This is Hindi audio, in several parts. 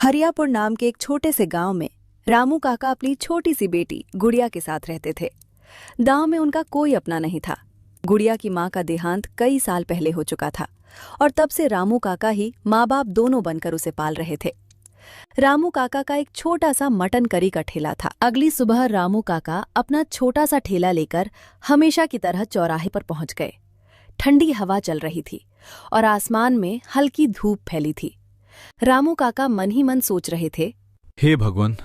हरियापुर नाम के एक छोटे से गांव में रामू काका अपनी छोटी सी बेटी गुड़िया के साथ रहते थे। गांव में उनका कोई अपना नहीं था। गुड़िया की मां का देहांत कई साल पहले हो चुका था और तब से रामू काका ही माँ बाप दोनों बनकर उसे पाल रहे थे। रामू काका का एक छोटा सा मटन करी का ठेला था। अगली सुबह रामू काका अपना छोटा सा ठेला लेकर हमेशा की तरह चौराहे पर पहुंच गए। ठंडी हवा चल रही थी और आसमान में हल्की धूप फैली थी। रामू काका मन ही मन सोच रहे थे, हे भगवान,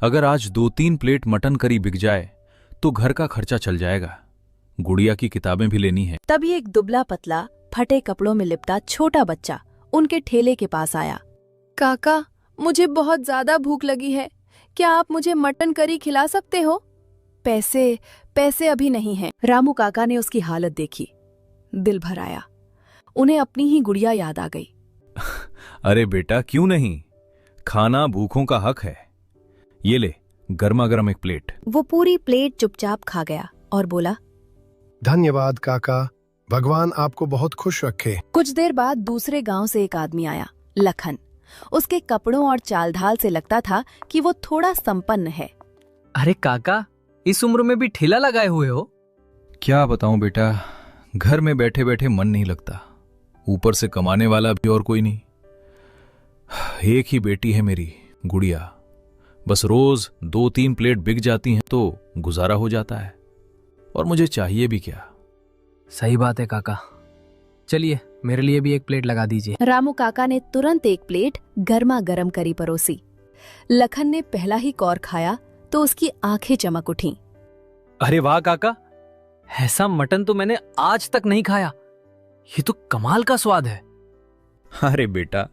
अगर आज 2-3 प्लेट मटन करी बिक जाए तो घर का खर्चा चल जाएगा। गुड़िया की किताबें भी लेनी है। तभी एक दुबला पतला फटे कपड़ों में लिपटा छोटा बच्चा उनके ठेले के पास आया। काका, मुझे बहुत ज्यादा भूख लगी है, क्या आप मुझे मटन करी खिला सकते हो? पैसे अभी नहीं हैं। रामू काका ने उसकी हालत देखी, दिल भर आया। उन्हें अपनी ही गुड़िया याद आ गई। अरे बेटा, क्यों नहीं, खाना भूखों का हक है। ये ले, गर्मा गर्म एक प्लेट। वो पूरी प्लेट चुपचाप खा गया और बोला, धन्यवाद काका, भगवान आपको बहुत खुश रखे। कुछ देर बाद दूसरे गांव से एक आदमी आया, लखन। उसके कपड़ों और चाल ढाल से लगता था कि वो थोड़ा संपन्न है। अरे काका, इस उम्र में भी ठेला लगाए हुए हो? क्या बताऊं बेटा, घर में बैठे बैठे मन नहीं लगता, ऊपर से कमाने वाला भी और कोई नहीं। एक ही बेटी है मेरी गुड़िया, बस रोज 2-3 प्लेट बिक जाती हैं तो गुजारा हो जाता है, और मुझे चाहिए भी क्या। सही बात है काका, चलिए मेरे लिए भी एक प्लेट लगा दीजिए। रामू काका ने तुरंत एक प्लेट गर्मा गर्म करी परोसी। लखन ने पहला ही कौर खाया तो उसकी आंखें चमक उठीं। अरे वाह काका, ऐसा मटन तो मैंने आज तक नहीं खाया, ये तो कमाल का स्वाद है। अरे बेटा,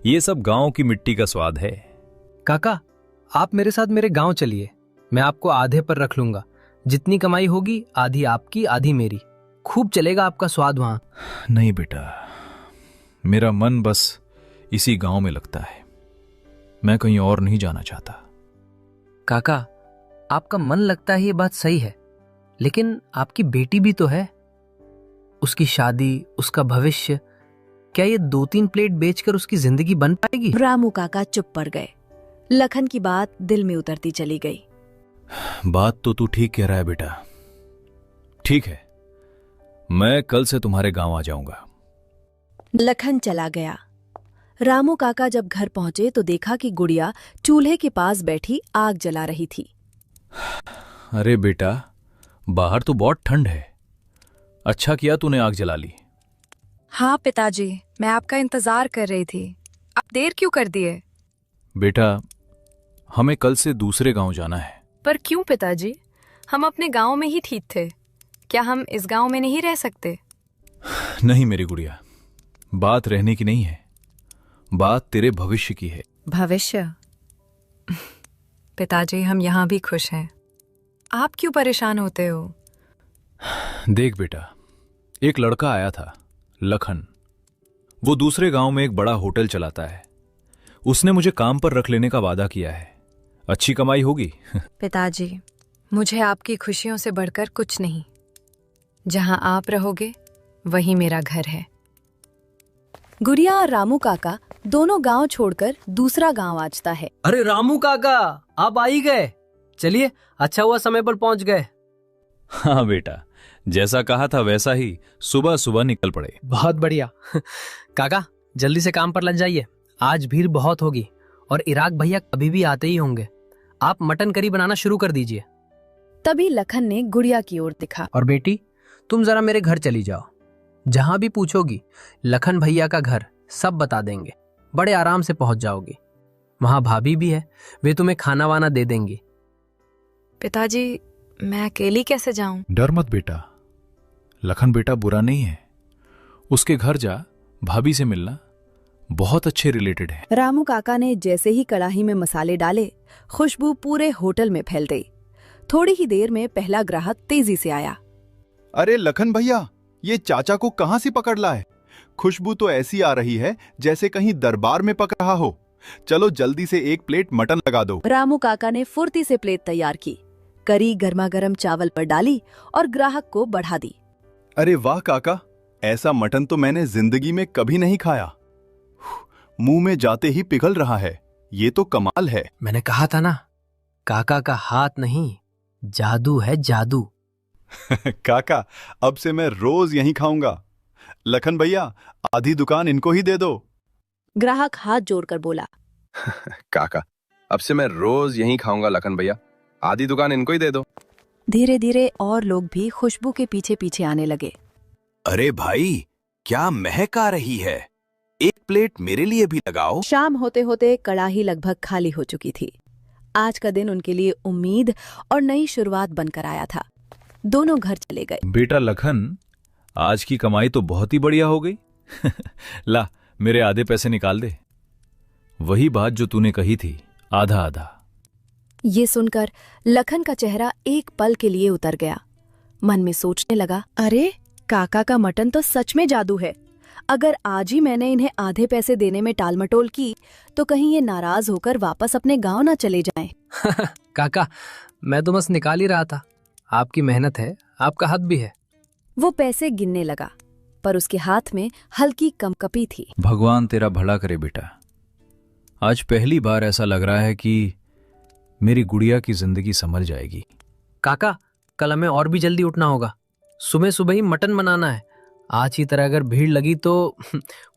ये सब गांव की मिट्टी का स्वाद है। काका, आप मेरे साथ मेरे गांव चलिए, मैं आपको आधे पर रख लूंगा। जितनी कमाई होगी आधी आपकी आधी मेरी, खूब चलेगा आपका स्वाद वहां। नहीं बेटा, मेरा मन बस इसी गांव में लगता है, मैं कहीं और नहीं जाना चाहता। काका, आपका मन लगता है ये बात सही है, लेकिन आपकी बेटी भी तो है, उसकी शादी, उसका भविष्य, क्या ये 2-3 प्लेट बेचकर उसकी जिंदगी बन पाएगी? रामू काका चुप पड़ गए। लखन की बात दिल में उतरती चली गई। बात तो तू ठीक कह रहा है बेटा। ठीक है, मैं कल से तुम्हारे गांव आ जाऊंगा। लखन चला गया। रामू काका जब घर पहुंचे तो देखा कि गुड़िया चूल्हे के पास बैठी आग जला रही थी। अरे बेटा, बाहर तो बहुत ठंड है, अच्छा किया तूने आग जला ली। हाँ पिताजी, मैं आपका इंतजार कर रही थी, आप देर क्यों कर दिए? बेटा, हमें कल से दूसरे गांव जाना है। पर क्यों पिताजी, हम अपने गांव में ही ठीक थे, क्या हम इस गांव में नहीं रह सकते? नहीं मेरी गुड़िया, बात रहने की नहीं है, बात तेरे भविष्य की है। भविष्य? पिताजी, हम यहाँ भी खुश हैं, आप क्यों परेशान होते हो? देख बेटा, एक लड़का आया था, लखन। वो दूसरे गांव में एक बड़ा होटल चलाता है। उसने मुझे काम पर रख लेने का वादा किया है, अच्छी कमाई होगी। पिताजी, मुझे आपकी खुशियों से बढ़कर कुछ नहीं, जहां आप रहोगे वही मेरा घर है। गुड़िया और रामू काका दोनों गांव छोड़कर दूसरा गांव आजता है। अरे रामू काका, आप आ ही गए, चलिए अच्छा हुआ समय पर पहुंच गए। हाँ बेटा, जैसा कहा था वैसा ही सुबह सुबह निकल पड़े। बहुत बढ़िया। काका, जल्दी से काम पर लग जाइए, आज भीड़ बहुत होगी और इराक भैया कभी भी आते ही होंगे। आप मटन करी बनाना शुरू कर दीजिए। तभी लखन ने गुड़िया की ओर देखा। और बेटी, तुम जरा मेरे घर चली जाओ, जहां भी पूछोगी लखन भैया का घर सब बता देंगे, बड़े आराम से पहुंच जाओगी। वहां भाभी भी है, वे तुम्हें खाना वाना दे देंगी। पिताजी, मैं अकेली कैसे जाऊं? डर मत बेटा, लखन बेटा बुरा नहीं है, उसके घर जा, भाभी से मिलना, बहुत अच्छे रिलेटेड है। रामू काका ने जैसे ही कढ़ाई में मसाले डाले, खुशबू पूरे होटल में फैल गई। थोड़ी ही देर में पहला ग्राहक तेजी से आया। अरे लखन भैया, ये चाचा को कहां से पकड़ लाए? खुशबू तो ऐसी आ रही है जैसे कहीं दरबार में पक रहा हो। चलो जल्दी से एक प्लेट मटन लगा दो। रामू काका ने फुर्ती से प्लेट तैयार की, करी गर्मा गर्म चावल पर डाली और ग्राहक को बढ़ा दी। अरे वाह काका, ऐसा मटन तो मैंने जिंदगी में कभी नहीं खाया। मुंह में जाते ही पिघल रहा है। ये तो कमाल है। मैंने कहा था ना, काका का हाथ नहीं, जादू है जादू। काका, अब से मैं रोज यहीं खाऊंगा। लखन भैया, आधी दुकान इनको ही दे दो। ग्राहक हाथ जोड़कर बोला। काका, अब से मैं रोज यहीं खाऊंगा लखन भैया, आधी दुकान इनको ही दे दो। धीरे धीरे और लोग भी खुशबू के पीछे पीछे आने लगे। अरे भाई, क्या महक आ रही है, एक प्लेट मेरे लिए भी लगाओ। शाम होते होते कड़ाही लगभग खाली हो चुकी थी। आज का दिन उनके लिए उम्मीद और नई शुरुआत बनकर आया था। दोनों घर चले गए। बेटा लखन, आज की कमाई तो बहुत ही बढ़िया हो गई। ला, मेरे आधे पैसे निकाल दे। वही बात जो तूने कही थी, आधा आधा। ये सुनकर लखन का चेहरा एक पल के लिए उतर गया। मन में सोचने लगा, अरे काका का मटन तो सच में जादू है। अगर आज ही मैंने इन्हें आधे पैसे देने में टालमटोल की तो कहीं ये नाराज होकर वापस अपने गांव ना चले जाएं। काका, मैं तो बस निकाल ही रहा था। आपकी मेहनत है, आपका हाथ भी है। वो पैसे गिनने लगा, पर उसके हाथ में हल्की कंपकपी थी। भगवान तेरा भला करे बेटा। आज पहली बार ऐसा लग रहा है कि मेरी गुड़िया की जिंदगी संभल जाएगी। काका, कल हमें और भी जल्दी उठना होगा। सुबह सुबह ही मटन बनाना है। आज की तरह अगर भीड़ लगी तो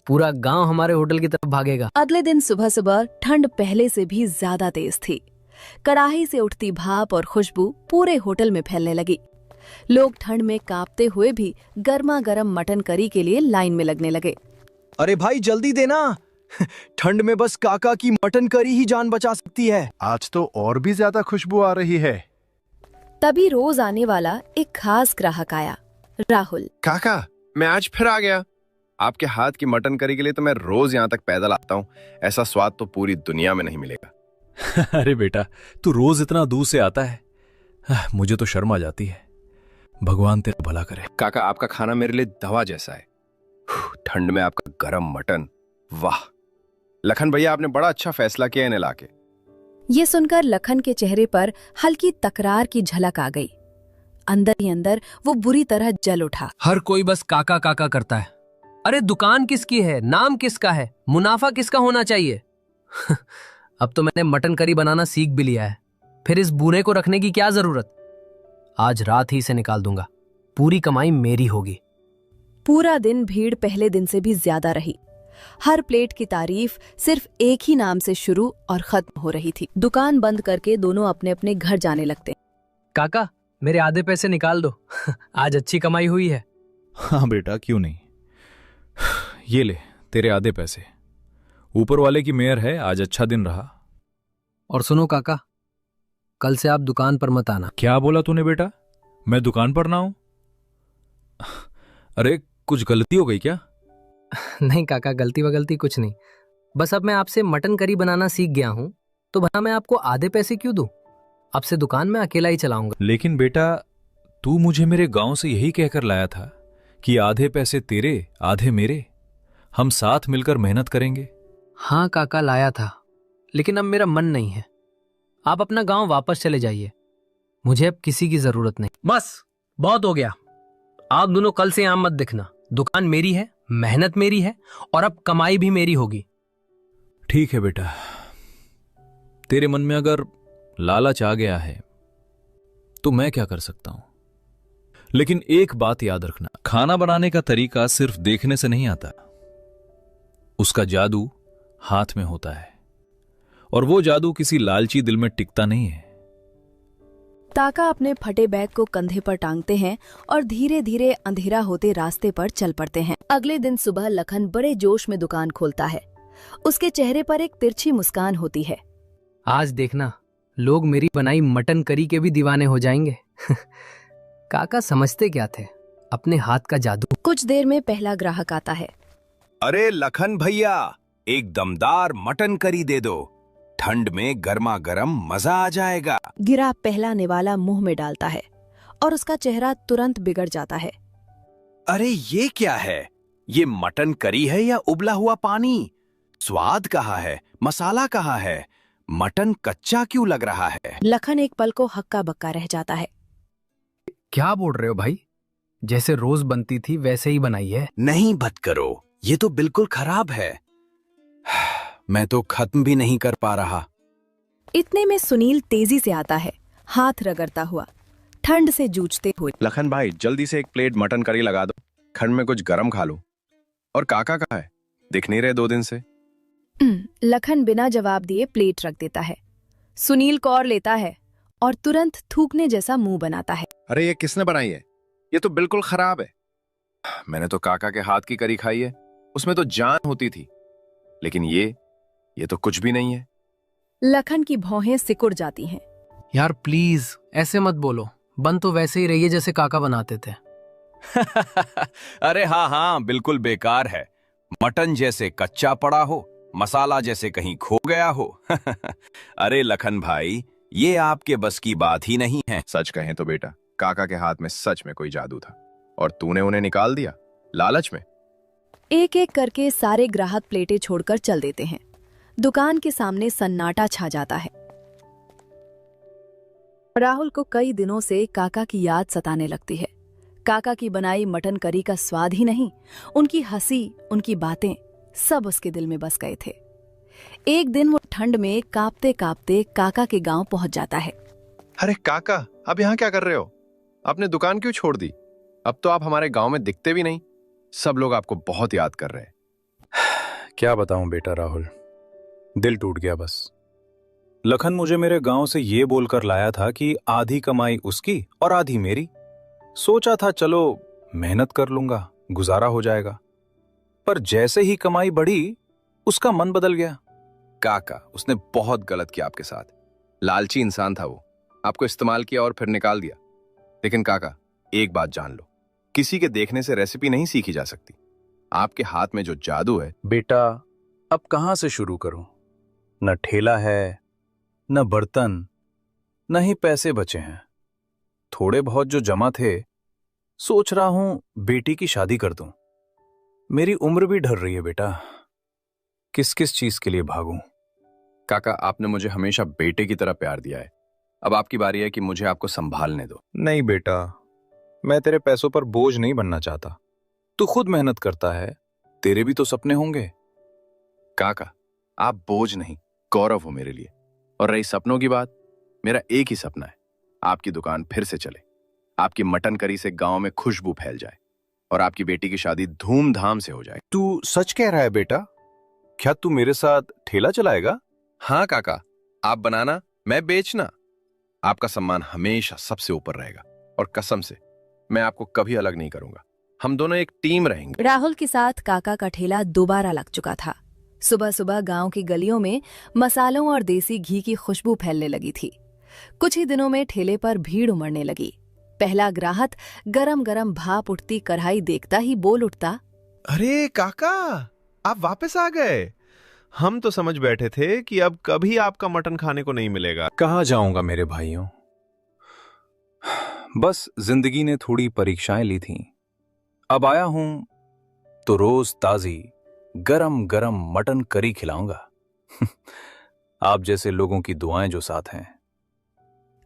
पूरा गांव हमारे होटल की तरफ भागेगा। अगले दिन सुबह सुबह ठंड पहले से भी ज्यादा तेज थी। कड़ाही से उठती भाप और खुशबू पूरे होटल में फैलने लगी। लोग ठंड में कांपते हुए भी गर्मा गर्म मटन करी के लिए लाइन में लगने लगे। अरे भाई जल्दी देना, ठंड में बस काका की मटन करी ही जान बचा सकती है। आज तो और भी ज्यादा खुशबू आ रही है। तभी रोज आने वाला एक खास ग्राहक आया, राहुल। काका, मैं आज फिर आ गया। आपके हाथ की मटन करी के लिए तो मैं रोज यहाँ तक पैदल आता हूँ। ऐसा स्वाद तो पूरी दुनिया में नहीं मिलेगा। अरे बेटा, तू रोज इतना दूर से आता है, मुझे तो शर्म आ जाती है। भगवान तेरा भला करे। काका, आपका खाना मेरे लिए दवा जैसा है। ठंड में आपका गरम मटन, वाह। लखन भैया, आपने बड़ा अच्छा फैसला किया इन्हें लाके। ये सुनकर लखन के चेहरे पर हल्की तकरार की झलक आ गई। अंदर ही अंदर वो बुरी तरह जल उठा। हर कोई बस काका काका करता है। अरे दुकान किसकी है, नाम किसका है, मुनाफा किसका होना चाहिए। अब तो मैंने मटन करी बनाना सीख भी लिया है, फिर इस बूढ़े को रखने की क्या जरूरत। आज रात ही से निकाल दूंगा, पूरी कमाई मेरी होगी। पूरा दिन भीड़ पहले दिन से भी ज्यादा रही। हर प्लेट की तारीफ सिर्फ एक ही नाम से शुरू और खत्म हो रही थी। दुकान बंद करके दोनों अपने अपने घर जाने लगते। काका, मेरे आधे पैसे निकाल दो। आज अच्छी कमाई हुई है। हाँ बेटा, क्यों नहीं। ये ले तेरे आधे पैसे। ऊपर वाले की मेहर है, आज अच्छा दिन रहा। और सुनो काका, कल से आप दुकान पर मत आना। क्या बोला तूने बेटा, मैं दुकान पर ना हूं? अरे कुछ गलती हो गई क्या? नहीं काका, गलती वगलती कुछ नहीं। बस अब मैं आपसे मटन करी बनाना सीख गया हूं, तो भला मैं आपको आधे पैसे क्यों दूं? अब से दुकान में अकेला ही चलाऊंगा। लेकिन बेटा, तू मुझे मेरे गांव से यही कहकर लाया था कि आधे पैसे तेरे आधे मेरे, हम साथ मिलकर मेहनत करेंगे। हाँ काका, लाया था, लेकिन अब मेरा मन नहीं है। आप अपना गांव वापस चले जाइए, मुझे अब किसी की जरूरत नहीं। बस बहुत हो गया। आप दोनों कल से यहां मत दिखना। दुकान मेरी है, मेहनत मेरी है, और अब कमाई भी मेरी होगी। ठीक है बेटा, तेरे मन में अगर लालच आ गया है तो मैं क्या कर सकता हूं। लेकिन एक बात याद रखना, खाना बनाने का तरीका सिर्फ देखने से नहीं आता, उसका जादू हाथ में होता है, और वो जादू किसी लालची दिल में टिकता नहीं है। ताका अपने फटे बैग को कंधे पर टांगते हैं और धीरे धीरे अंधेरा होते रास्ते पर चल पड़ते हैं। अगले दिन सुबह लखन बड़े जोश में दुकान खोलता है। उसके चेहरे पर एक तिरछी मुस्कान होती है। आज देखना, लोग मेरी बनाई मटन करी के भी दीवाने हो जाएंगे। काका समझते क्या थे, अपने हाथ का जादू। कुछ देर में पहला ग्राहक आता है। अरे लखन भैया, एक दमदार मटन करी दे दो, ठंड में गर्मा गर्म मजा आ जाएगा। गिरा पहला निवाला मुंह में डालता है और उसका चेहरा तुरंत बिगड़ जाता है। अरे ये क्या है, ये मटन करी है या उबला हुआ पानी? स्वाद कहाँ है, मसाला कहाँ है, मटन कच्चा क्यों लग रहा है? लखन एक पल को हक्का बक्का रह जाता है। क्या बोल रहे हो भाई, जैसे रोज बनती थी वैसे ही बनाई है। नहीं बत करो, ये तो बिल्कुल खराब है। मैं तो खत्म भी नहीं कर पा रहा। इतने में सुनील तेजी से आता है, हाथ रगड़ता हुआ, ठंड से जूझते हुए। लखन भाई जल्दी से एक प्लेट मटन करी लगा दो, ठंड में कुछ गरम खा लूं। और काका कहाँ है? दिख नहीं रहे 2 दिन से। लखन बिना जवाब दिए प्लेट रख देता है। सुनील कौर लेता है और तुरंत थूकने जैसा मुंह बनाता है। अरे ये किसने बनाई है? ये तो बिल्कुल खराब है। मैंने तो काका के हाथ की करी खाई है, उसमें तो जान होती थी। लेकिन ये तो कुछ भी नहीं है। लखन की भौहें सिकुड़ जाती हैं। यार प्लीज ऐसे मत बोलो, बन तो वैसे ही रही है जैसे काका बनाते थे। अरे हाँ हाँ, बिल्कुल बेकार है। मटन जैसे कच्चा पड़ा हो, मसाला जैसे कहीं खो गया हो। अरे लखन भाई, ये आपके बस की बात ही नहीं है। सच कहें तो बेटा, काका के हाथ में सच में कोई जादू था और तूने उन्हें निकाल दिया लालच में। एक एक करके सारे ग्राहक प्लेटें छोड़कर चल देते हैं। दुकान के सामने सन्नाटा छा जाता है। राहुल को कई दिनों से काका की याद सताने लगती है। काका की बनाई मटन करी का स्वाद ही नहीं, उनकी हंसी, उनकी बातें सब उसके दिल में बस गए थे। एक दिन वो ठंड में कांपते कांपते काका के गांव पहुंच जाता है। अरे काका, अब यहाँ क्या कर रहे हो? आपने दुकान क्यों छोड़ दी? अब तो आप हमारे गांव में दिखते भी नहीं। सब लोग आपको बहुत याद कर रहे हैं। क्या बताऊं बेटा राहुल, दिल टूट गया बस। लखन मुझे मेरे गांव से ये बोलकर लाया था कि आधी कमाई उसकी और आधी मेरी। सोचा था चलो मेहनत कर लूंगा, गुजारा हो जाएगा। पर जैसे ही कमाई बढ़ी, उसका मन बदल गया। काका, उसने बहुत गलत किया आपके साथ। लालची इंसान था वो, आपको इस्तेमाल किया और फिर निकाल दिया। लेकिन काका, एक बात जान लो, किसी के देखने से रेसिपी नहीं सीखी जा सकती। आपके हाथ में जो जादू है। बेटा अब कहां से शुरू करूं? न ठेला है, न बर्तन, न ही पैसे बचे हैं। थोड़े बहुत जो जमा थे, सोच रहा हूं बेटी की शादी कर दूं। मेरी उम्र भी ढल रही है बेटा, किस किस चीज के लिए भागूं? काका, आपने मुझे हमेशा बेटे की तरह प्यार दिया है। अब आपकी बारी है कि मुझे आपको संभालने दो। नहीं बेटा, मैं तेरे पैसों पर बोझ नहीं बनना चाहता। तू खुद मेहनत करता है, तेरे भी तो सपने होंगे। काका, आप बोझ नहीं, गौरव हो मेरे लिए। और रही सपनों की बात, मेरा एक ही सपना है, आपकी दुकान फिर से चले, आपकी मटन करी से गांव में खुशबू फैल जाए और आपकी बेटी की शादी धूमधाम से हो जाए। तू सच कह रहा है बेटा? क्या तू मेरे साथ ठेला चलाएगा? हाँ काका, आप बनाना, मैं बेचना। आपका सम्मान हमेशा सबसे ऊपर रहेगा और कसम से मैं आपको कभी अलग नहीं करूंगा। हम दोनों एक टीम रहेंगे। राहुल के साथ काका का ठेला दोबारा लग चुका था। सुबह सुबह गांव की गलियों में मसालों और देसी घी की खुशबू फैलने लगी थी। कुछ ही दिनों में ठेले पर भीड़ उमड़ने लगी। पहला ग्राहक गरम गरम भाप उठती कढ़ाई देखता ही बोल उठता, अरे काका, आप वापस आ गए। हम तो समझ बैठे थे कि अब कभी आपका मटन खाने को नहीं मिलेगा। कहाँ जाऊंगा मेरे भाइयों, बस जिंदगी ने थोड़ी परीक्षाएं ली थीं। अब आया हूं तो रोज ताजी गरम गरम मटन करी खिलाऊंगा। आप जैसे लोगों की दुआएं जो साथ हैं।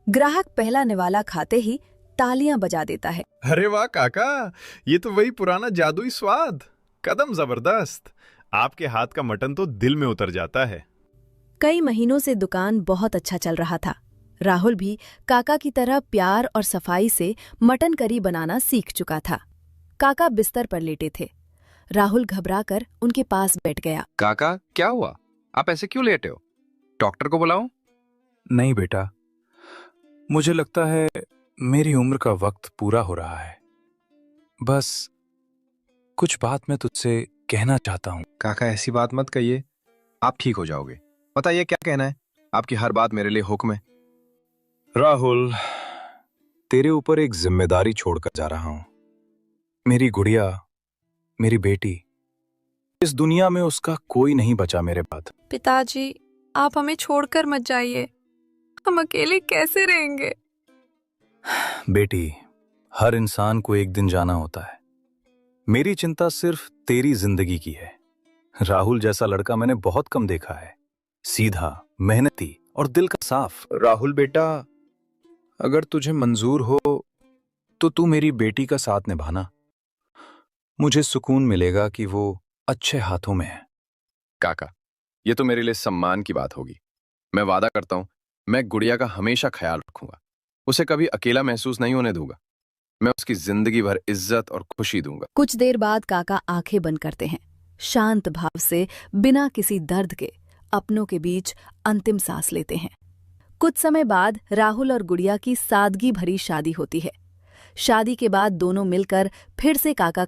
ग्राहक पहला निवाला खाते ही तालियां बजा देता है। अरे वाह काका, ये तो वही पुराना जादुई स्वाद। कदम जबरदस्त। आपके हाथ का मटन तो दिल में उतर जाता है। कई महीनों से दुकान बहुत अच्छा चल रहा था। राहुल भी काका की तरह प्यार और सफाई से मटन करी बनाना सीख चुका था। काका बिस्तर पर लेटे थे। राहुल घबराकर उनके पास बैठ गया। काका, क्या हुआ? आप ऐसे क्यों लेटे हो? डॉक्टर को बुलाऊं? नहीं बेटा, मुझे लगता है मेरी उम्र का वक्त पूरा हो रहा है। बस कुछ बात मैं तुझसे कहना चाहता हूं। काका, ऐसी बात मत कहिए, आप ठीक हो जाओगे। बताइए क्या कहना है? आपकी हर बात मेरे लिए हुक्म है। राहुल, तेरे ऊपर एक जिम्मेदारी छोड़कर जा रहा हूं। मेरी गुड़िया, मेरी बेटी, इस दुनिया में उसका कोई नहीं बचा मेरे बाद। पिताजी, आप हमें छोड़कर मत जाइए, हम अकेले कैसे रहेंगे? बेटी, हर इंसान को एक दिन जाना होता है। मेरी चिंता सिर्फ तेरी जिंदगी की है। राहुल जैसा लड़का मैंने बहुत कम देखा है, सीधा, मेहनती और दिल का साफ। राहुल बेटा, अगर तुझे मंजूर हो तो तू मेरी बेटी का साथ निभाना। मुझे सुकून मिलेगा कि वो अच्छे हाथों में है। काका, ये तो मेरे लिए सम्मान की बात होगी। मैं वादा करता हूं, मैं गुड़िया का हमेशा ख्याल रखूंगा। उसे कभी अकेला महसूस नहीं होने दूंगा। मैं उसकी जिंदगी भर इज्जत और खुशी दूंगा। कुछ देर बाद काका आंखें बंद करते हैं, शांत भाव से, बिना किसी दर्द के अपनों के बीच अंतिम सांस लेते हैं। कुछ समय बाद राहुल और गुड़िया की सादगी भरी शादी होती है। शादी के बाद दोनों मिलकर फिर से काका